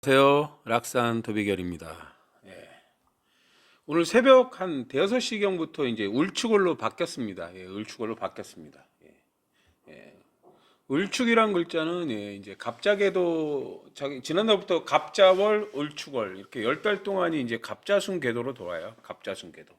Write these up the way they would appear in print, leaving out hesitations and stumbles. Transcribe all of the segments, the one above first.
안녕하세요. 락산 도비결입니다. 오늘 새벽 한 대여섯 시경부터 이제 울축월로 바뀌었습니다. 울축월로 바뀌었습니다. 울축이란 글자는 이제 갑자궤도 지난달부터 갑자월, 울축월 이렇게 10달 동안이 이제 갑자순 궤도로 돌아요. 갑자순 궤도.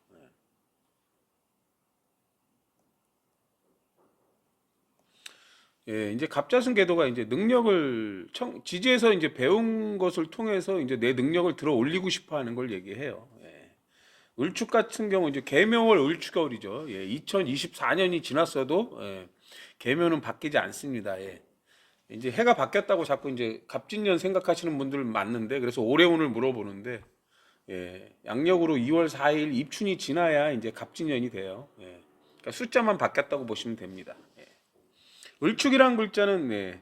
이제 갑자순 궤도가 이제 능력을 지지에서 이제 배운 것을 통해서 이제 내 능력을 들어 올리고 싶어 하는 걸 얘기해요. 을축 같은 경우 이제 계명월 을축월이죠. 2024년이 지났어도 계명은 바뀌지 않습니다. 이제 해가 바뀌었다고 자꾸 이제 갑진년 생각하시는 분들 많는데 그래서 올해 운을 물어보는데 양력으로 2월 4일 입춘이 지나야 이제 갑진년이 돼요. 그러니까 숫자만 바뀌었다고 보시면 됩니다. 을축이란 글자는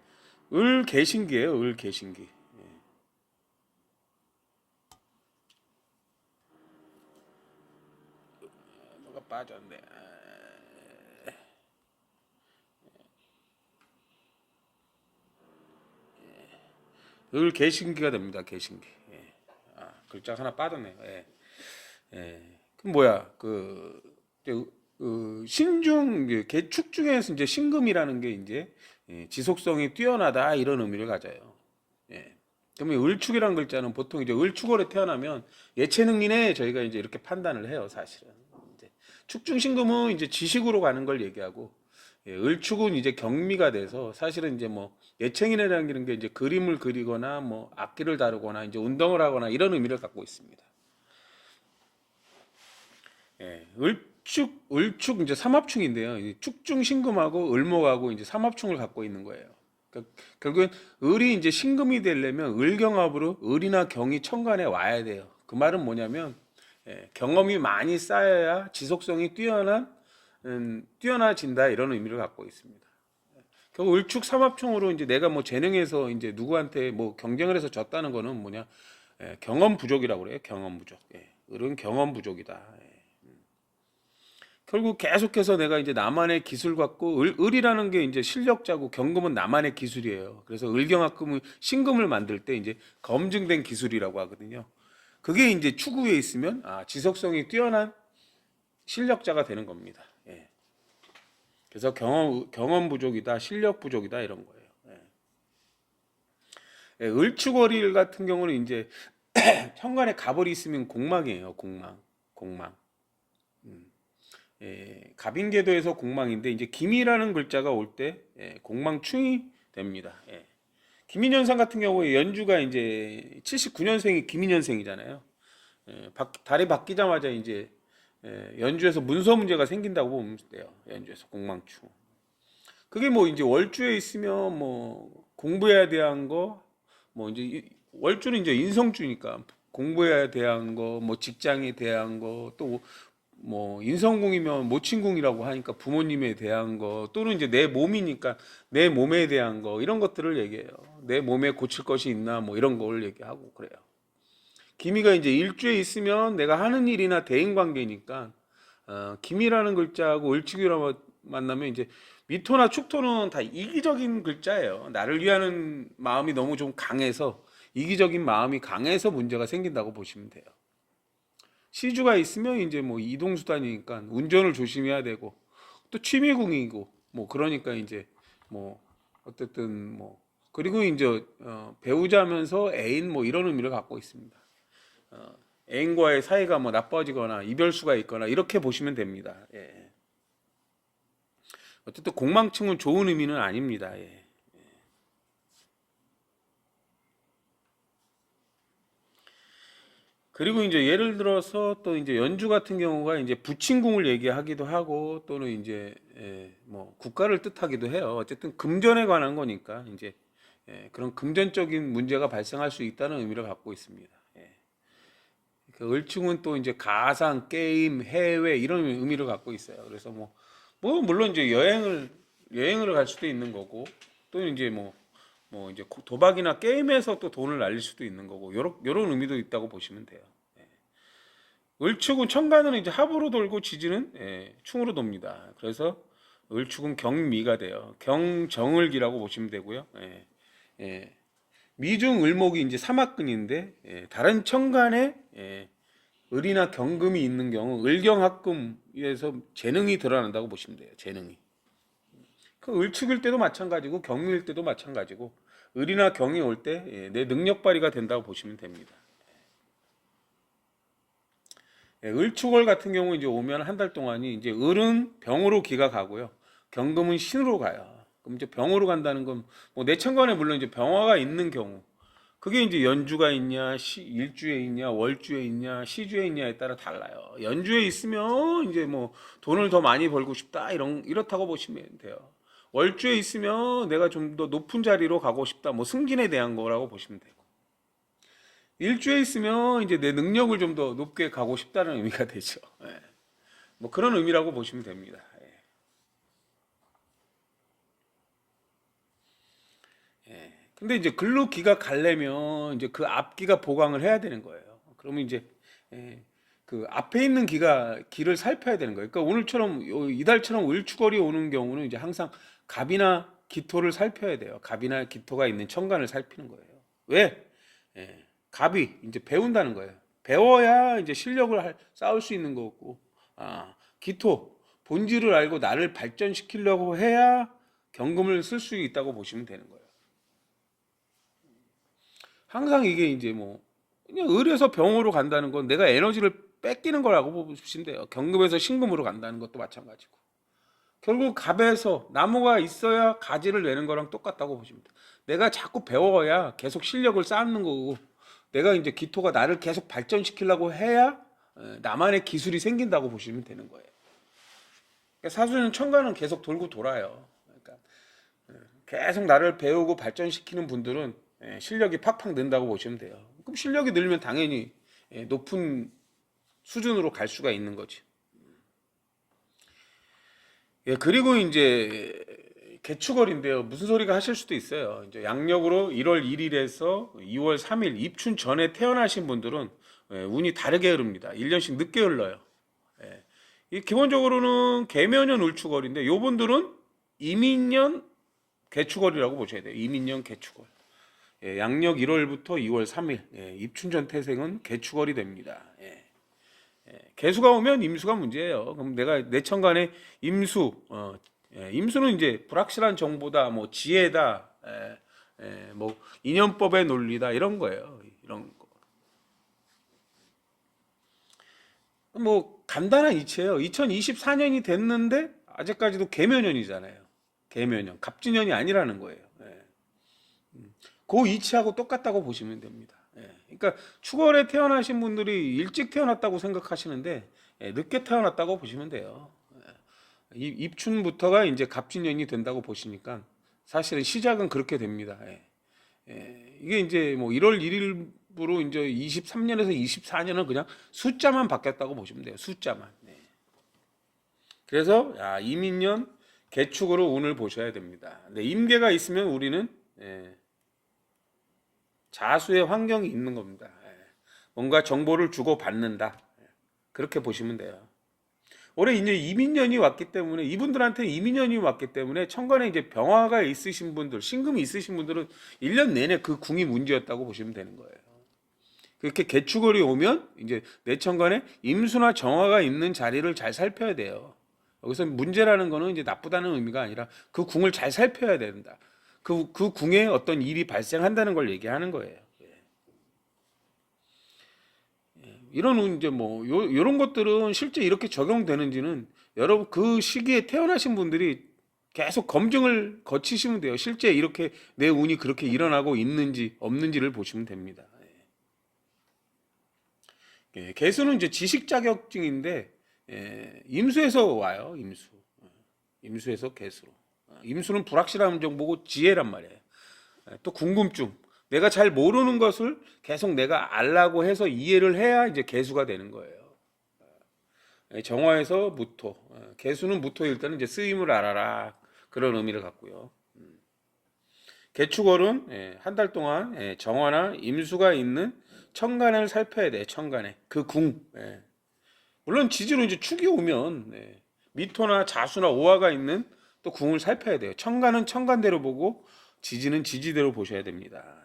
을개신기예요. 을개신기. 뭐가 빠졌네. 을개신기가 됩니다. 개신기. 글자가 하나 빠졌네요. 그럼 뭐야? 신중 개축 중에서 이제 신금이라는 게 이제 지속성이 뛰어나다 이런 의미를 가져요. 그러면 을축이라는 글자는 보통 이제 을축월에 태어나면 예체능이네 저희가 이제 이렇게 판단을 해요, 사실은. 이제 축중신금은 이제 지식으로 가는 걸 얘기하고 을축은 이제 경미가 돼서 사실은 이제 뭐 예체능이라는 게 이제 그림을 그리거나 뭐 악기를 다루거나 이제 운동을 하거나 이런 의미를 갖고 있습니다. 을축 이제 삼합충인데요. 축중 신금하고 을목하고 이제 삼합충을 갖고 있는 거예요. 그러니까 결국엔 을이 이제 신금이 되려면 을경합으로 을이나 경이 천간에 와야 돼요. 그 말은 뭐냐면 경험이 많이 쌓여야 지속성이 뛰어나진다 이런 의미를 갖고 있습니다. 결국 을축 삼합충으로 이제 내가 뭐 재능에서 이제 누구한테 뭐 경쟁을 해서 졌다는 거는 뭐냐 경험 부족이라고 그래요. 경험 부족. 을은 경험 부족이다. 결국 계속해서 내가 이제 나만의 기술 갖고 을이라는 게 이제 실력자고 경금은 나만의 기술이에요. 그래서 을경합금을 신금을 만들 때 이제 검증된 기술이라고 하거든요. 그게 이제 추구에 있으면 지속성이 뛰어난 실력자가 되는 겁니다. 그래서 경험 부족이다, 실력 부족이다 이런 거예요. 을축월일 같은 경우는 이제 현관에 갑을이 있으면 공망이에요. 공망. 갑인궤도에서 공망인데 이제 김이라는 글자가 올 때 공망충이 됩니다. 김인현상 같은 경우에 연주가 이제 79년생이 김인현생이잖아요. 달이 바뀌자마자 이제 연주에서 문서 문제가 생긴다고 보면 돼요. 연주에서 공망충. 그게 뭐 이제 월주에 있으면 뭐 공부해야 대한 거, 뭐 이제 월주는 이제 인성주니까 공부해야 대한 거, 뭐 직장에 대한 거, 또 뭐 인성궁이면 모친궁이라고 하니까 부모님에 대한 거 또는 이제 내 몸이니까 내 몸에 대한 거 이런 것들을 얘기해요. 내 몸에 고칠 것이 있나 뭐 이런 걸 얘기하고 그래요. 기미가 이제 일주에 있으면 내가 하는 일이나 대인 관계니까 기미라는 글자하고 을축이라고 만나면 이제 미토나 축토는 다 이기적인 글자예요. 나를 위하는 마음이 너무 좀 강해서 이기적인 마음이 강해서 문제가 생긴다고 보시면 돼요. 시주가 있으면 이제 뭐 이동수단이니까 운전을 조심해야 되고 또 취미궁이고 뭐 그러니까 이제 뭐 어쨌든 뭐 그리고 이제 배우자면서 애인 뭐 이런 의미를 갖고 있습니다. 애인과의 사이가 뭐 나빠지거나 이별수가 있거나 이렇게 보시면 됩니다. 어쨌든 공망층은 좋은 의미는 아닙니다. 그리고 이제 예를 들어서 또 이제 연주 같은 경우가 이제 부친궁을 얘기하기도 하고 또는 이제 뭐 국가를 뜻하기도 해요. 어쨌든 금전에 관한 거니까 이제 그런 금전적인 문제가 발생할 수 있다는 의미를 갖고 있습니다. 그 을충은 또 이제 가상, 게임, 해외 이런 의미를 갖고 있어요. 그래서 뭐 물론 이제 여행을 갈 수도 있는 거고 또 이제 뭐 이제 도박이나 게임에서 또 돈을 날릴 수도 있는 거고 요런 의미도 있다고 보시면 돼요. 을축은 천간은 이제 합으로 돌고 지지는 충으로 돕니다. 그래서 을축은 경미가 돼요. 경정을기라고 보시면 되고요. 예. 미중 을목이 이제 삼합근인데 다른 천간에 을이나 경금이 있는 경우 을경합금에서 재능이 드러난다고 보시면 돼요. 재능이. 그 을축일 때도 마찬가지고 경미일 때도 마찬가지고 을이나 경이 올 때 내 능력 발휘가 된다고 보시면 됩니다. 을축월 같은 경우 이제 오면 한 달 동안이 이제 을은 병으로 기가 가고요. 경금은 신으로 가요. 그럼 이제 병으로 간다는 건 뭐 내천간에 물론 이제 병화가 있는 경우 그게 이제 연주가 있냐, 일주에 있냐, 월주에 있냐, 시주에 있냐에 따라 달라요. 연주에 있으면 이제 뭐 돈을 더 많이 벌고 싶다 이렇다고 보시면 돼요. 월주에 있으면 내가 좀 더 높은 자리로 가고 싶다, 뭐 승진에 대한 거라고 보시면 되고. 일주에 있으면 이제 내 능력을 좀 더 높게 가고 싶다는 의미가 되죠. 뭐 그런 의미라고 보시면 됩니다. 근데 이제 글로 기가 가려면 이제 그 앞기가 보강을 해야 되는 거예요. 그러면 이제 그 앞에 있는 기를 살펴야 되는 거예요. 그러니까 오늘처럼 이달처럼 을축월이 오는 경우는 이제 항상 갑이나 기토를 살펴야 돼요. 갑이나 기토가 있는 천간을 살피는 거예요. 왜? 갑이 이제 배운다는 거예요. 배워야 이제 실력을 쌓을 수 있는 거고, 기토 본질을 알고 나를 발전시키려고 해야 경금을 쓸 수 있다고 보시면 되는 거예요. 항상 이게 이제 뭐 그냥 을에서 병으로 간다는 건 내가 에너지를 뺏기는 거라고 보시면 돼요. 경금에서 신금으로 간다는 것도 마찬가지고. 결국 갑에서 나무가 있어야 가지를 내는 거랑 똑같다고 보시면 돼요. 내가 자꾸 배워야 계속 실력을 쌓는 거고, 내가 이제 기토가 나를 계속 발전시키려고 해야 나만의 기술이 생긴다고 보시면 되는 거예요. 그러니까 사주는 천간은 계속 돌고 돌아요. 그러니까 계속 나를 배우고 발전시키는 분들은 실력이 팍팍 는다고 보시면 돼요. 그럼 실력이 늘면 당연히 높은 수준으로 갈 수가 있는 거지. 그리고 이제 개축월인데요. 무슨 소리가 하실 수도 있어요. 이제 양력으로 1월 1일에서 2월 3일 입춘 전에 태어나신 분들은 운이 다르게 흐릅니다. 1년씩 늦게 흘러요. 기본적으로는 개묘년 을축월인데 요분들은 이민년 개축월이라고 보셔야 돼요. 이민년 개축월. 양력 1월부터 2월 3일 입춘전 태생은 개축월이 됩니다. 개수가 오면 임수가 문제예요. 그럼 내가 내천간에 임수, 임수는 이제 불확실한 정보다, 뭐 지혜다, 뭐 인연법의 논리다 이런 거예요. 이런 거. 뭐 간단한 이치예요. 2024년이 됐는데 아직까지도 개묘년이잖아요. 개묘년, 갑진년이 아니라는 거예요. 그 이치하고 똑같다고 보시면 됩니다. 그러니까 축월에 태어나신 분들이 일찍 태어났다고 생각하시는데 늦게 태어났다고 보시면 돼요. 입춘부터가 이제 갑진년이 된다고 보시니까 사실은 시작은 그렇게 됩니다. 이게 이제 뭐 1월 1일부로 이제 23년에서 24년은 그냥 숫자만 바뀌었다고 보시면 돼요. 숫자만. 그래서 이민년 개축으로 운을 보셔야 됩니다. 임계가 있으면 우리는 자수의 환경이 있는 겁니다. 뭔가 정보를 주고 받는다. 그렇게 보시면 돼요. 올해 이제 이민년이 왔기 때문에 이분들한테 이민년이 왔기 때문에 천간에 이제 병화가 있으신 분들, 신금이 있으신 분들은 1년 내내 그 궁이 문제였다고 보시면 되는 거예요. 그렇게 개축월이 오면 이제 내 천간에 임수나 정화가 있는 자리를 잘 살펴야 돼요. 여기서 문제라는 거는 이제 나쁘다는 의미가 아니라 그 궁을 잘 살펴야 된다. 그 궁에 어떤 일이 발생한다는 걸 얘기하는 거예요. 이런 이제 뭐 요런 것들은 실제 이렇게 적용되는지는 여러분 그 시기에 태어나신 분들이 계속 검증을 거치시면 돼요. 실제 이렇게 내 운이 그렇게 일어나고 있는지 없는지를 보시면 됩니다. 개수는 이제 지식 자격증인데 임수에서 와요. 임수에서 개수로. 임수는 불확실한 정보고 지혜란 말이에요. 또 궁금증. 내가 잘 모르는 것을 계속 내가 알라고 해서 이해를 해야 이제 개수가 되는 거예요. 정화에서 무토. 개수는 무토일 때는 이제 쓰임을 알아라. 그런 의미를 갖고요. 개축월은 한 달 동안 정화나 임수가 있는 천간을 살펴야 돼. 천간에. 그 궁. 물론 지지로 이제 축이 오면 미토나 자수나 오화가 있는 또 궁을 살펴야 돼요. 천간은 천간대로 보고 지지는 지지대로 보셔야 됩니다.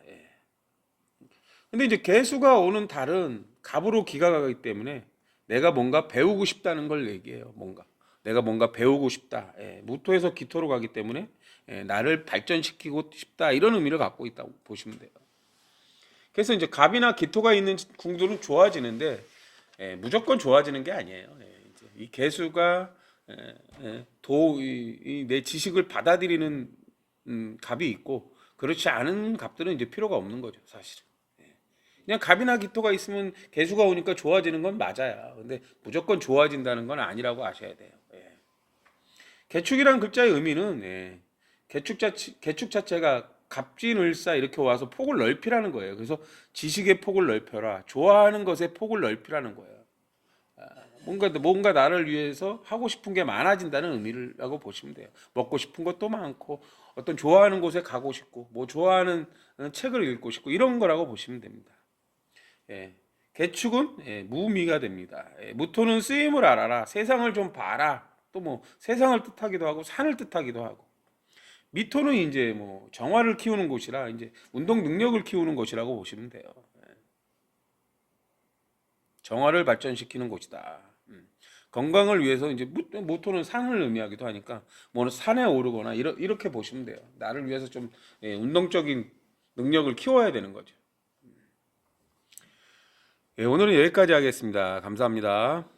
근데 이제 개수가 오는 달은 갑으로 기가 가기 때문에 내가 뭔가 배우고 싶다는 걸 얘기해요. 뭔가 내가 뭔가 배우고 싶다. 예, 무토에서 기토로 가기 때문에 나를 발전시키고 싶다 이런 의미를 갖고 있다고 보시면 돼요. 그래서 이제 갑이나 기토가 있는 궁들은 좋아지는데 무조건 좋아지는 게 아니에요. 이제 이 개수가 내 지식을 받아들이는 갑이 있고 그렇지 않은 갑들은 이제 필요가 없는 거죠, 사실은. 그냥 갑이나 기토가 있으면 개수가 오니까 좋아지는 건 맞아요. 근데 무조건 좋아진다는 건 아니라고 아셔야 돼요. 개축이란 글자의 의미는 개축 자체가 갑진을사 이렇게 와서 폭을 넓히라는 거예요. 그래서 지식의 폭을 넓혀라. 좋아하는 것의 폭을 넓히라는 거예요. 뭔가 나를 위해서 하고 싶은 게 많아진다는 의미라고 보시면 돼요. 먹고 싶은 것도 많고 어떤 좋아하는 곳에 가고 싶고 뭐 좋아하는 책을 읽고 싶고 이런 거라고 보시면 됩니다. 예. 개축은 무미가 됩니다. 무토는 쓰임을 알아라. 세상을 좀 봐라. 또 뭐 세상을 뜻하기도 하고 산을 뜻하기도 하고. 미토는 이제 뭐 정화를 키우는 곳이라 이제 운동 능력을 키우는 곳이라고 보시면 돼요. 정화를 발전시키는 곳이다. 건강을 위해서 이제 모토는 산을 의미하기도 하니까 뭐 산에 오르거나 이렇게 보시면 돼요. 나를 위해서 좀 운동적인 능력을 키워야 되는 거죠. 오늘은 여기까지 하겠습니다. 감사합니다.